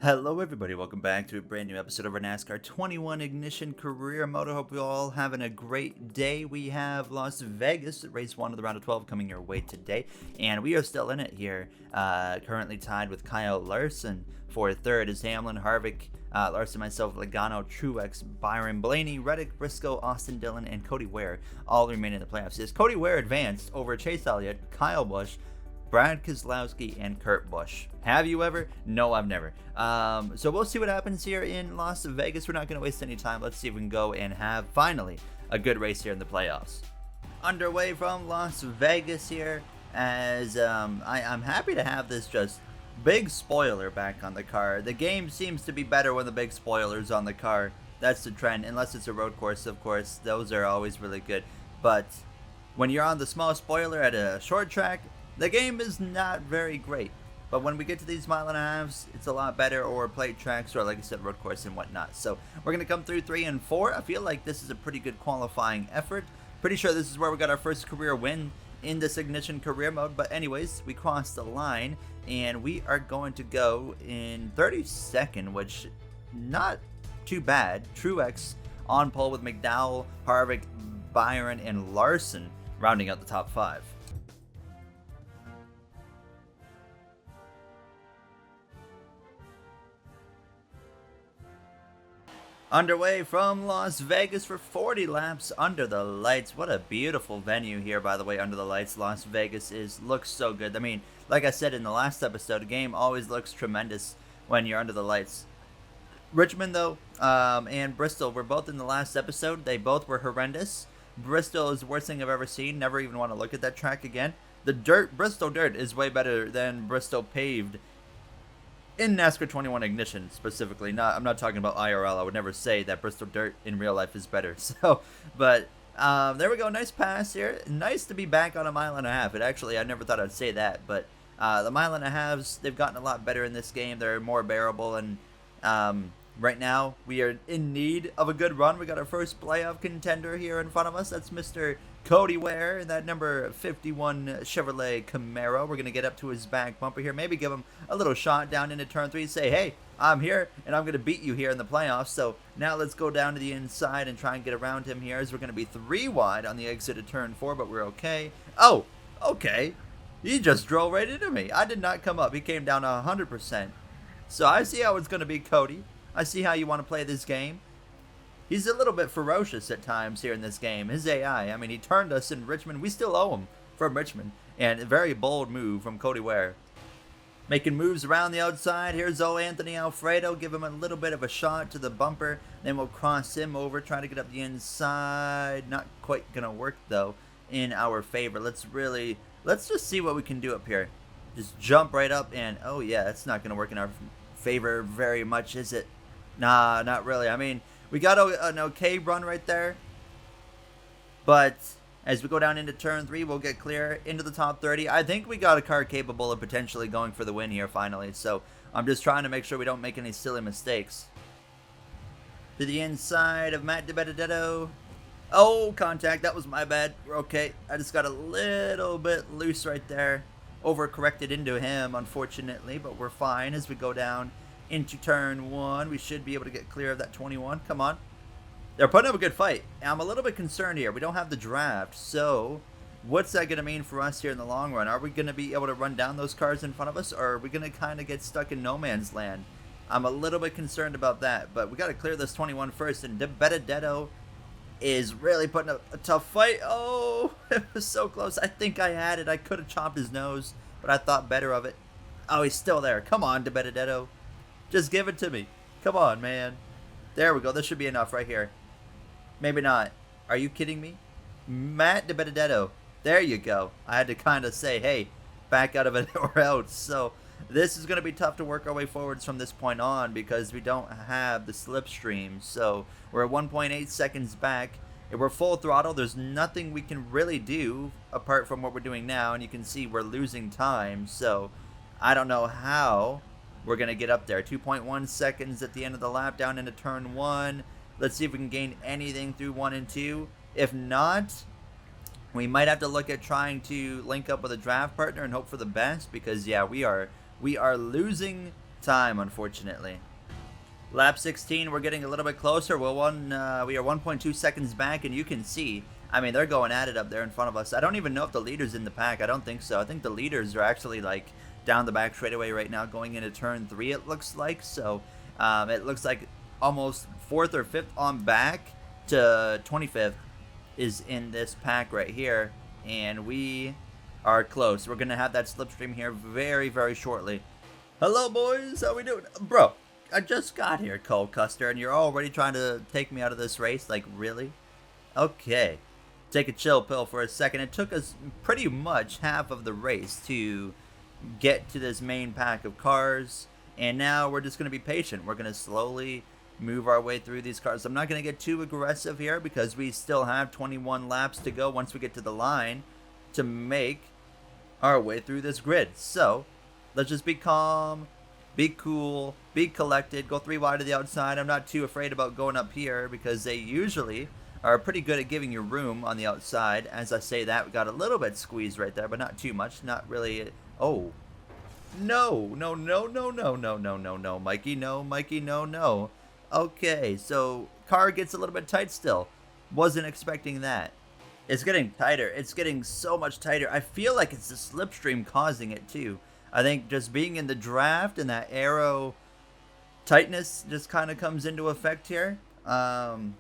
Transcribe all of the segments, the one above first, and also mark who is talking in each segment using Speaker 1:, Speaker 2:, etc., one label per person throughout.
Speaker 1: Hello everybody, welcome back to a brand new episode of our NASCAR 21 Ignition Career Mode. I hope you're all having a great day. We have Las Vegas, race 1 of the round of 12 coming your way today, and we are still in it here, currently tied with Kyle Larson for third is Hamlin, Harvick, Larson, myself, Logano, Truex, Byron, Blaney, Reddick, Briscoe, Austin Dillon, and Cody Ware all remain in the playoffs. As Cody Ware advanced over Chase Elliott, Kyle Busch, Brad Keselowski, and Kurt Busch. Have you ever? No, I've never. So we'll see what happens here in Las Vegas. We're not going to waste any time. Let's see if we can go and have, finally, a good race here in the playoffs. Underway from Las Vegas here, as I'm happy to have this just big spoiler back on the car. The game seems to be better when the big spoiler's on the car. That's the trend, unless it's a road course, of course. Those are always really good. But when you're on the small spoiler at a short track, the game is not very great. But when we get to these mile and a halves, it's a lot better, or plate tracks, or like I said, road course and whatnot. So we're going to come through 3 and 4. I feel like this is a pretty good qualifying effort. Pretty sure this is where we got our first career win in this Ignition career mode. But anyways, we crossed the line, and we are going to go in 32nd, which not too bad. Truex on pole with McDowell, Harvick, Byron, and Larson rounding out the top 5. Underway from Las Vegas for 40 laps under the lights. What a beautiful venue here, by the way, under the lights. Las Vegas looks so good. I mean, like I said in the last episode, the game always looks tremendous when you're under the lights. Richmond, though, and Bristol were both in the last episode. They both were horrendous. Bristol is the worst thing I've ever seen. Never even want to look at that track again. The Bristol dirt is way better than Bristol paved in NASCAR 21 Ignition specifically. I'm not talking about IRL. I would never say that Bristol dirt in real life is better. So, but there we go. Nice pass here. Nice to be back on a mile and a half. I never thought I'd say that, but the mile and a halves, they've gotten a lot better in this game. They're more bearable, and right now we are in need of a good run. We got our first playoff contender here in front of us. That's Mr. Cody Ware in that number 51 Chevrolet Camaro. We're going to get up to his back bumper here. Maybe give him a little shot down into turn 3. Say, hey, I'm here, and I'm going to beat you here in the playoffs. So now let's go down to the inside and try and get around him here, as we're going to be 3 wide on the exit of turn 4, but we're okay. Oh, okay. He just drove right into me. I did not come up. He came down 100%. So I see how it's going to be, Cody. I see how you want to play this game. He's a little bit ferocious at times here in this game. His AI, I mean, he turned us in Richmond. We still owe him from Richmond. And a very bold move from Cody Ware. Making moves around the outside. Here's Anthony Alfredo. Give him a little bit of a shot to the bumper. Then we'll cross him over. Try to get up the inside. Not quite going to work, though, in our favor. Let's just see what we can do up here. Just jump right up and, oh yeah, that's not going to work in our favor very much, is it? Nah, not really. I mean, we got an okay run right there. But as we go down into turn 3, we'll get clear into the top 30. I think we got a car capable of potentially going for the win here finally. So I'm just trying to make sure we don't make any silly mistakes. To the inside of Matt DiBenedetto. Oh, contact. That was my bad. We're okay. I just got a little bit loose right there. Overcorrected into him, unfortunately. But we're fine as we go down into turn 1. We should be able to get clear of that 21. Come on. They're putting up a good fight. I'm a little bit concerned here. We don't have the draft. So what's that going to mean for us here in the long run? Are we going to be able to run down those cars in front of us? Or are we going to kind of get stuck in no man's land? I'm a little bit concerned about that. But we got to clear this 21 first. And DiBenedetto is really putting up a tough fight. Oh, it was so close. I think I had it. I could have chopped his nose. But I thought better of it. Oh, he's still there. Come on, DiBenedetto. Just give it to me. Come on, man. There we go. This should be enough right here. Maybe not. Are you kidding me? Matt DiBenedetto. There you go. I had to kind of say, hey, back out of it or else. So this is going to be tough to work our way forwards from this point on because we don't have the slipstream. So we're at 1.8 seconds back. If we're full throttle, there's nothing we can really do apart from what we're doing now. And you can see we're losing time. So I don't know how we're going to get up there. 2.1 seconds at the end of the lap down into turn 1. Let's see if we can gain anything through 1 and 2. If not, we might have to look at trying to link up with a draft partner and hope for the best because, yeah, we are losing time, unfortunately. Lap 16, we're getting a little bit closer. We are 1.2 seconds back, and you can see, I mean, they're going at it up there in front of us. I don't even know if the leader's in the pack. I don't think so. I think the leaders are actually, like, down the back straightaway right now, going into turn 3, it looks like. So, it looks like almost 4th or 5th on back to 25th is in this pack right here. And we are close. We're going to have that slipstream here very, very shortly. Hello, boys. How we doing? Bro, I just got here, Cole Custer, and you're already trying to take me out of this race? Like, really? Okay. Take a chill pill for a second. It took us pretty much half of the race to get to this main pack of cars, and now we're just going to be patient. We're going to slowly move our way through these cars. I'm not going to get too aggressive here because we still have 21 laps to go once we get to the line to make our way through this grid. So, let's just be calm, be cool, be collected, go 3 wide to the outside. I'm not too afraid about going up here because they usually are pretty good at giving you room on the outside. As I say that, we got a little bit squeezed right there, but not too much. Not really. Oh. No, no, no, no, no, no, no, no, no. Mikey, no, Mikey, no, no. Okay, so car gets a little bit tight still. Wasn't expecting that. It's getting tighter. It's getting so much tighter. I feel like it's the slipstream causing it too. I think just being in the draft and that aero tightness just kind of comes into effect here. And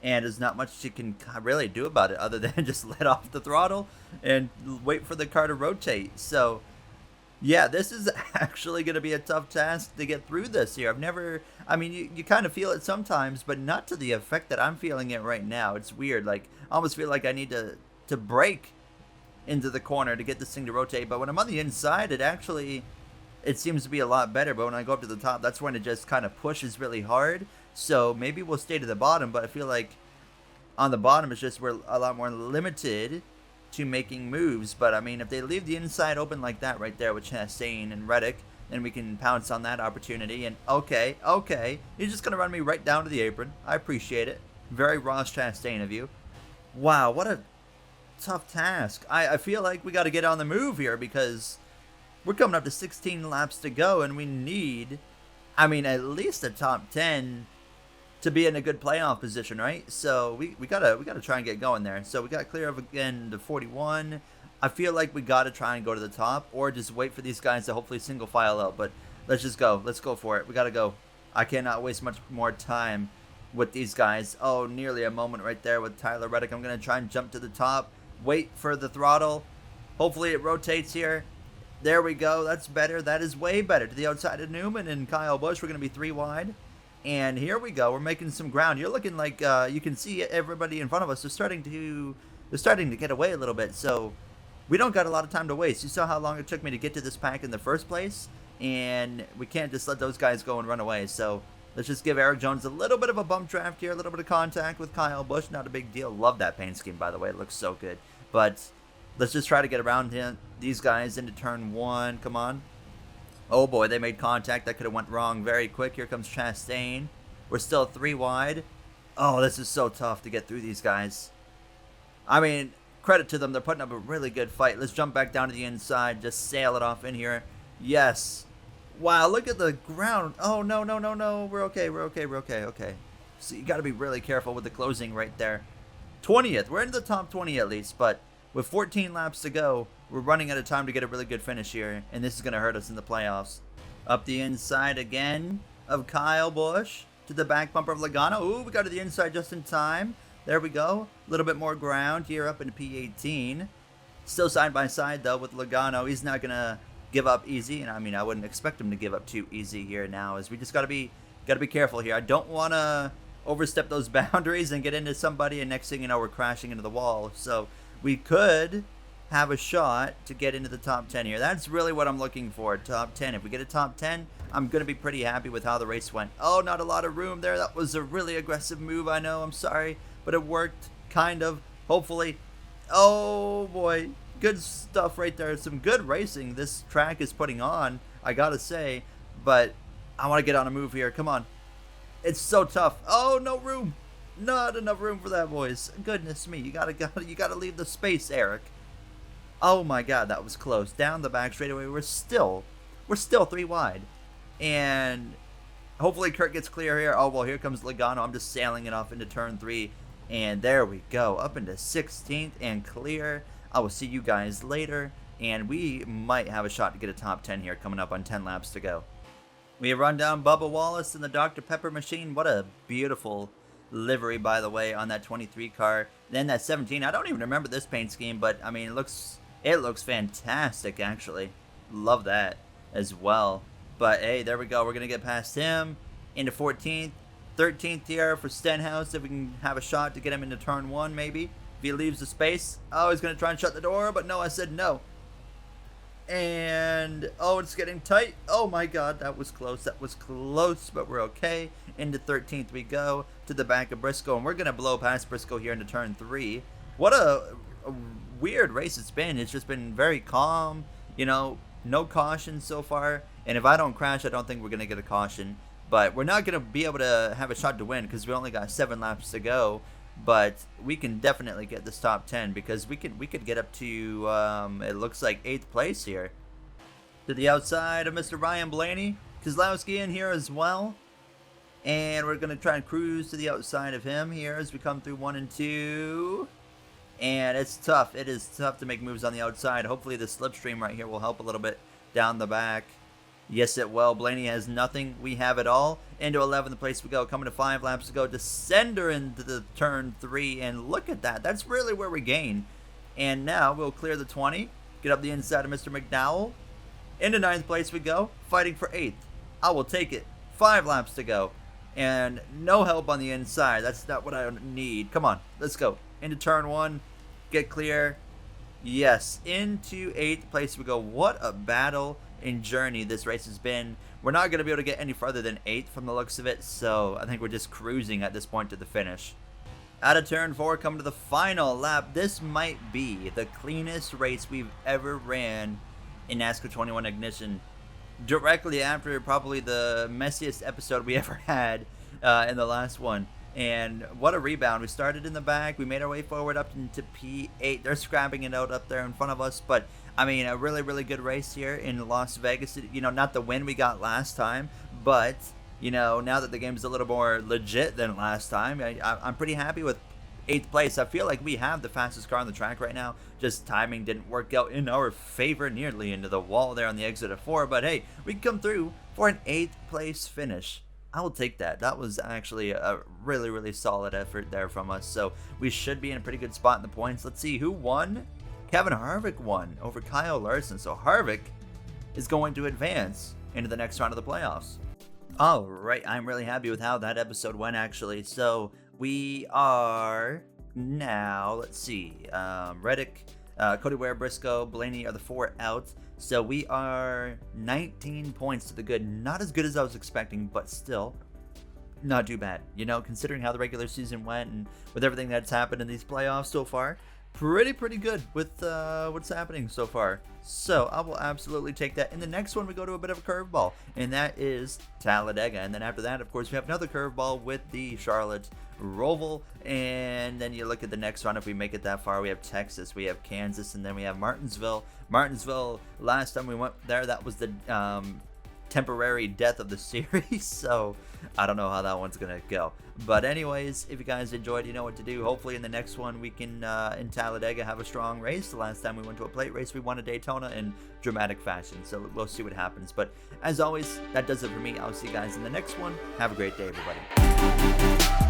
Speaker 1: there's not much you can really do about it other than just let off the throttle and wait for the car to rotate. So, yeah, this is actually going to be a tough task to get through this here. I mean, you kind of feel it sometimes, but not to the effect that I'm feeling it right now. It's weird. Like, I almost feel like I need to brake into the corner to get this thing to rotate. But when I'm on the inside, it seems to be a lot better. But when I go up to the top, that's when it just kind of pushes really hard. So maybe we'll stay to the bottom, but I feel like on the bottom it's just we're a lot more limited to making moves. But I mean, if they leave the inside open like that right there with Chastain and Reddick, then we can pounce on that opportunity. And okay, you're just gonna run me right down to the apron. I appreciate it. Very Ross Chastain of you. Wow, what a tough task. I feel like we got to get on the move here because we're coming up to 16 laps to go, and we need, I mean, at least a top 10 to be in a good playoff position, right? So we gotta try and get going there. So we got clear of again the 41. I feel like we gotta try and go to the top, or just wait for these guys to hopefully single file out. But let's just go. Let's go for it. We gotta go. I cannot waste much more time with these guys. Oh, nearly a moment right there with Tyler Reddick. I'm gonna try and jump to the top. Wait for the throttle. Hopefully it rotates here. There we go. That's better. That is way better. To the outside of Newman and Kyle Busch. We're going to be 3 wide. And here we go. We're making some ground. You're looking like you can see everybody in front of us. They're starting to get away a little bit. So we don't got a lot of time to waste. You saw how long it took me to get to this pack in the first place. And we can't just let those guys go and run away. So let's just give Eric Jones a little bit of a bump draft here. A little bit of contact with Kyle Busch. Not a big deal. Love that paint scheme, by the way. It looks so good. But let's just try to get around these guys into turn 1. Come on. Oh boy, they made contact. That could have went wrong very quick. Here comes Chastain. We're still 3 wide. Oh, this is so tough to get through these guys. I mean, credit to them. They're putting up a really good fight. Let's jump back down to the inside. Just sail it off in here. Yes. Wow, look at the ground. Oh, no, no, no, no. We're okay. Okay. So you got to be really careful with the closing right there. 20th. We're into the top 20 at least, but with 14 laps to go, we're running out of time to get a really good finish here, and this is going to hurt us in the playoffs. Up the inside again of Kyle Busch to the back bumper of Logano. Ooh, we got to the inside just in time. There we go. A little bit more ground here up into P18. Still side by side, though, with Logano. He's not going to give up easy, and I mean, I wouldn't expect him to give up too easy here now, as we just got to be careful here. I don't want to overstep those boundaries and get into somebody, and next thing you know, we're crashing into the wall. So we could have a shot to get into the top 10 here. That's really what I'm looking for, top 10. If we get a top 10, I'm going to be pretty happy with how the race went. Oh, not a lot of room there. That was a really aggressive move, I know. I'm sorry, but it worked, kind of, hopefully. Oh, boy. Good stuff right there. Some good racing this track is putting on, I got to say. But I want to get on a move here. Come on. It's so tough. Oh, no room. Not enough room for that, boys. Goodness me. You gotta leave the space, Eric. Oh my God, that was close. Down the back straightaway. We're still 3 wide. And hopefully Kurt gets clear here. Oh, well, here comes Logano. I'm just sailing it off into turn 3. And there we go, up into 16th and clear. I will see you guys later. And we might have a shot to get a top 10 here coming up on 10 laps to go. We have run down Bubba Wallace in the Dr. Pepper machine. What a beautiful livery, by the way, on that 23 car. Then that 17, I don't even remember this paint scheme, but I mean, it looks fantastic, actually. Love that as well. But hey, there we go. We're going to get past him into 14th. 13th here for Stenhouse, if we can have a shot to get him into turn 1, maybe. If he leaves the space. Oh, he's going to try and shut the door, but no, I said no. And, oh, it's getting tight. Oh, my God, that was close. That was close, but we're okay. Into 13th we go, to the back of Briscoe, and we're going to blow past Briscoe here into turn 3. What a weird race it's been. It's just been very calm, you know, no caution so far. And if I don't crash, I don't think we're going to get a caution. But we're not going to be able to have a shot to win because we only got 7 laps to go. But we can definitely get this top 10 because we could get up to, it looks like 8th place here. To the outside of Mr. Ryan Blaney. Kozlowski in here as well. And we're going to try and cruise to the outside of him here as we come through 1 and 2. And it's tough. It is tough to make moves on the outside. Hopefully the slipstream right here will help a little bit down the back. Yes, it will. Blaney has nothing. We have it all. Into 11th place we go. Coming to 5 laps to go. Descender into the turn 3. And look at that. That's really where we gain. And now we'll clear the 20. Get up the inside of Mr. McDowell. Into 9th place we go. Fighting for 8th. I will take it. 5 laps to go. And no help on the inside. That's not what I need. Come on. Let's go. Into turn 1. Get clear. Yes. Into 8th place we go. What a battle and journey this race has been. We're not going to be able to get any farther than 8th from the looks of it, so I think we're just cruising at this point to the finish. Out of turn 4, coming to the final lap. This might be the cleanest race we've ever ran in NASCAR 21 Ignition. Directly after probably the messiest episode we ever had in the last one. And what a rebound. We started in the back. We made our way forward up into P8. They're scrapping it out up there in front of us. But, I mean, a really, really good race here in Las Vegas. You know, not the win we got last time. But, you know, now that the game's a little more legit than last time, I'm pretty happy with 8th place. I feel like we have the fastest car on the track right now. Just timing didn't work out in our favor, nearly into the wall there on the exit of 4. But, hey, we come through for an 8th place finish. I will take that. That was actually a really, really solid effort there from us. So we should be in a pretty good spot in the points. Let's see who won. Kevin Harvick won over Kyle Larson. So Harvick is going to advance into the next round of the playoffs. All right. I'm really happy with how that episode went, actually. So we are now, let's see, Reddick, Cody Ware, Briscoe, Blaney are the 4 out. So we are 19 points to the good. Not as good as I was expecting, but still not too bad. You know, considering how the regular season went and with everything that's happened in these playoffs so far, pretty good with what's happening so far. So I will absolutely take that. In the next one, we go to a bit of a curveball, and that is Talladega. And then after that, of course, we have another curveball with the Charlotte Roval. And then you look at the next one. If we make it that far, we have Texas, we have Kansas, and then we have Martinsville. Martinsville, last time we went there, that was the temporary death of the series. So I don't know how that one's gonna go. But anyways, if you guys enjoyed, you know what to do. Hopefully in the next one we can in Talladega have a strong race. The last time we went to a plate race, we won a Daytona in dramatic fashion. So we'll see what happens. But as always, that does it for me. I'll see you guys in the next one. Have a great day, everybody.